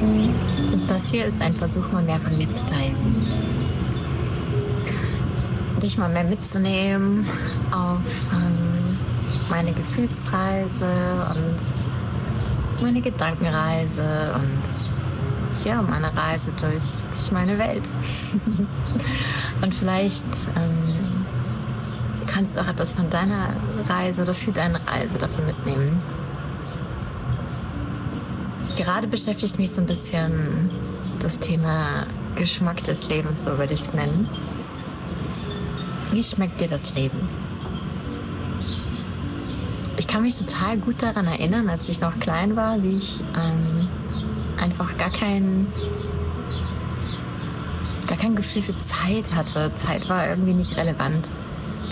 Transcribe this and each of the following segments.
Und das hier ist ein Versuch, mal mehr von mir zu teilen. Dich mal mehr mitzunehmen auf meine Gefühlsreise und meine Gedankenreise und ja, meine Reise durch meine Welt. Und vielleicht kannst du auch etwas von deiner Reise oder für deine Reise davon mitnehmen. Gerade beschäftigt mich so ein bisschen das Thema Geschmack des Lebens, so würde ich es nennen. Wie schmeckt dir das Leben? Ich kann mich total gut daran erinnern, als ich noch klein war, wie ich einfach gar kein Gefühl für Zeit hatte. Zeit war irgendwie nicht relevant.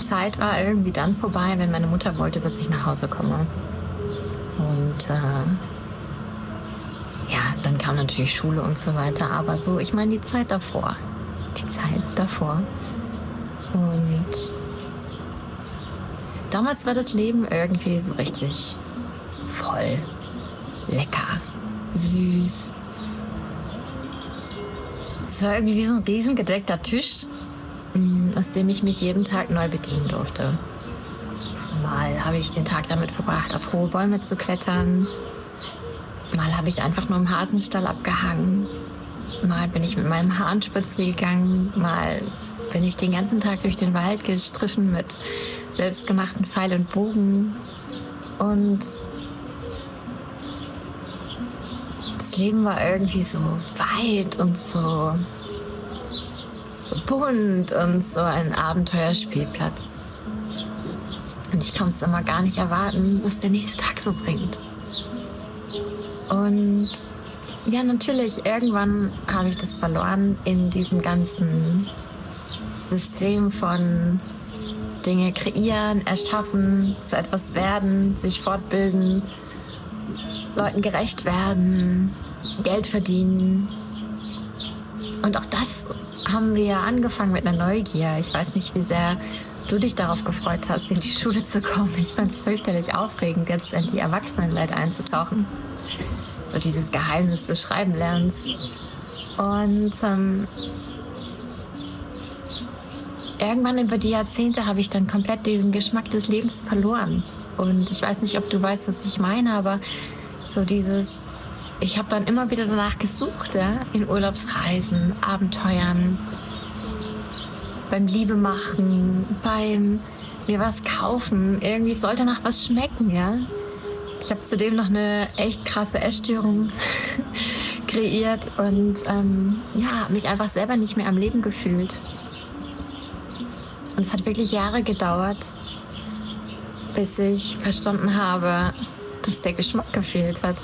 Zeit war irgendwie dann vorbei, wenn meine Mutter wollte, dass ich nach Hause komme. Und ja, dann kam natürlich Schule und so weiter. Aber so, ich meine die Zeit davor. Und damals war das Leben irgendwie so richtig voll, lecker, süß. Es war irgendwie wie so ein riesen gedeckter Tisch, aus dem ich mich jeden Tag neu bedienen durfte. Mal habe ich den Tag damit verbracht, auf hohe Bäume zu klettern. Mal habe ich einfach nur im Hasenstall abgehangen. Mal bin ich mit meinem Hahn spazieren gegangen. Mal bin ich den ganzen Tag durch den Wald gestriffen mit selbstgemachten Pfeil und Bogen. Und das Leben war irgendwie so weit und so bunt und so ein Abenteuerspielplatz. Und ich konnte es immer gar nicht erwarten, was der nächste Tag so bringt. Und ja, natürlich, irgendwann habe ich das verloren in diesem ganzen System von Dinge kreieren, erschaffen, zu etwas werden, sich fortbilden, Leuten gerecht werden, Geld verdienen. Und auch das haben wir angefangen mit einer Neugier. Ich weiß nicht, wie sehr du dich darauf gefreut hast, in die Schule zu kommen. Ich fand es fürchterlich aufregend, jetzt in die Erwachsenenwelt einzutauchen. So dieses Geheimnis des Schreibenlernens. Und irgendwann über die Jahrzehnte habe ich dann komplett diesen Geschmack des Lebens verloren. Und ich weiß nicht, ob du weißt, was ich meine, aber so dieses, ich habe dann immer wieder danach gesucht, ja, in Urlaubsreisen, Abenteuern, beim Liebe machen, beim mir was kaufen. Irgendwie sollte nach was schmecken, ja. Ich habe zudem noch eine echt krasse Essstörung kreiert und ja, habe mich einfach selber nicht mehr am Leben gefühlt. Und es hat wirklich Jahre gedauert, bis ich verstanden habe, dass der Geschmack gefehlt hat.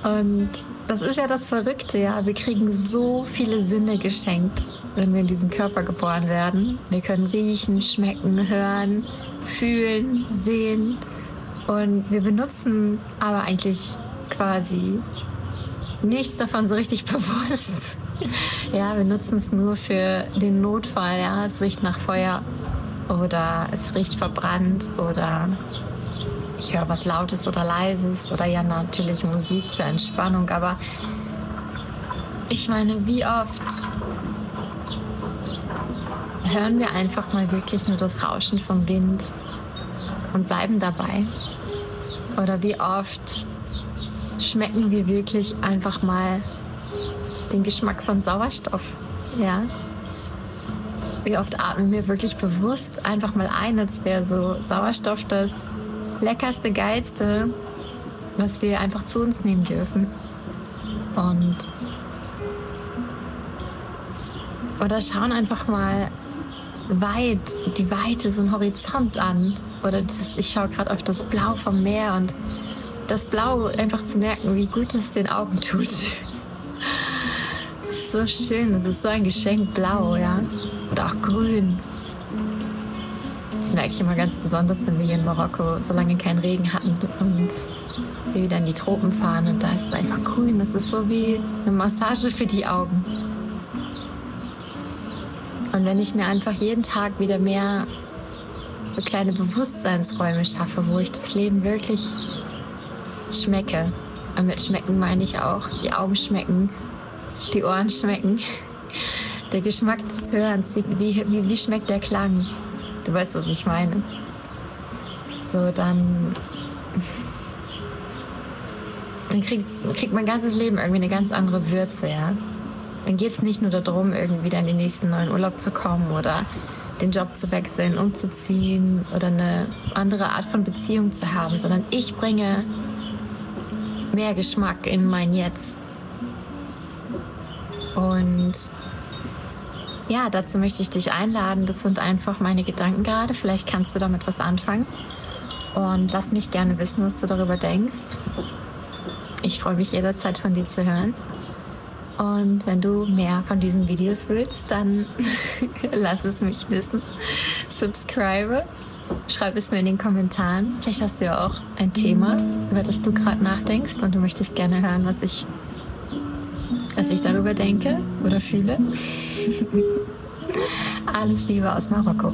Und das ist ja das Verrückte, ja. Wir kriegen so viele Sinne geschenkt, wenn wir in diesen Körper geboren werden. Wir können riechen, schmecken, hören, fühlen, sehen. Und wir benutzen aber eigentlich quasi nichts davon so richtig bewusst. Ja, wir nutzen es nur für den Notfall. Ja, es riecht nach Feuer oder es riecht verbrannt oder ich höre was Lautes oder Leises oder ja natürlich Musik zur Entspannung. Aber ich meine, wie oft hören wir einfach mal wirklich nur das Rauschen vom Wind und bleiben dabei? Oder wie oft schmecken wir wirklich einfach mal den Geschmack von Sauerstoff? Ja? Wie oft atmen wir wirklich bewusst einfach mal ein, als wäre so Sauerstoff das Leckerste, Geilste, was wir einfach zu uns nehmen dürfen. Und oder schauen einfach mal weit, die Weite, so einen Horizont an. Oder ich schaue gerade auf das Blau vom Meer und das Blau einfach zu merken, wie gut es den Augen tut. Das ist so schön, das ist so ein Geschenk, Blau, ja. Oder auch Grün. Das merke ich immer ganz besonders, wenn wir hier in Marokko so lange keinen Regen hatten und wir wieder in die Tropen fahren und da ist es einfach grün. Das ist so wie eine Massage für die Augen. Und wenn ich mir einfach jeden Tag wieder mehr so kleine Bewusstseinsräume schaffe, wo ich das Leben wirklich schmecke, Und mit schmecken meine ich auch, die Augen schmecken, die Ohren schmecken. Der Geschmack des Hörens, wie schmeckt der Klang? Du weißt, was ich meine. So, dann kriegt mein ganzes Leben irgendwie eine ganz andere Würze, ja. Dann geht es nicht nur darum, irgendwie wieder in den nächsten neuen Urlaub zu kommen oder den Job zu wechseln, umzuziehen oder eine andere Art von Beziehung zu haben, sondern ich bringe mehr Geschmack in mein Jetzt. Und ja, dazu möchte ich dich einladen. Das sind einfach meine Gedanken gerade. Vielleicht kannst du damit was anfangen. Und lass mich gerne wissen, was du darüber denkst. Ich freue mich jederzeit von dir zu hören. Und wenn du mehr von diesen Videos willst, dann lass es mich wissen. Subscribe, schreib es mir in den Kommentaren. Vielleicht hast du ja auch ein Thema, über das du gerade nachdenkst und du möchtest gerne hören, was ich darüber denke oder fühle. Alles Liebe aus Marokko.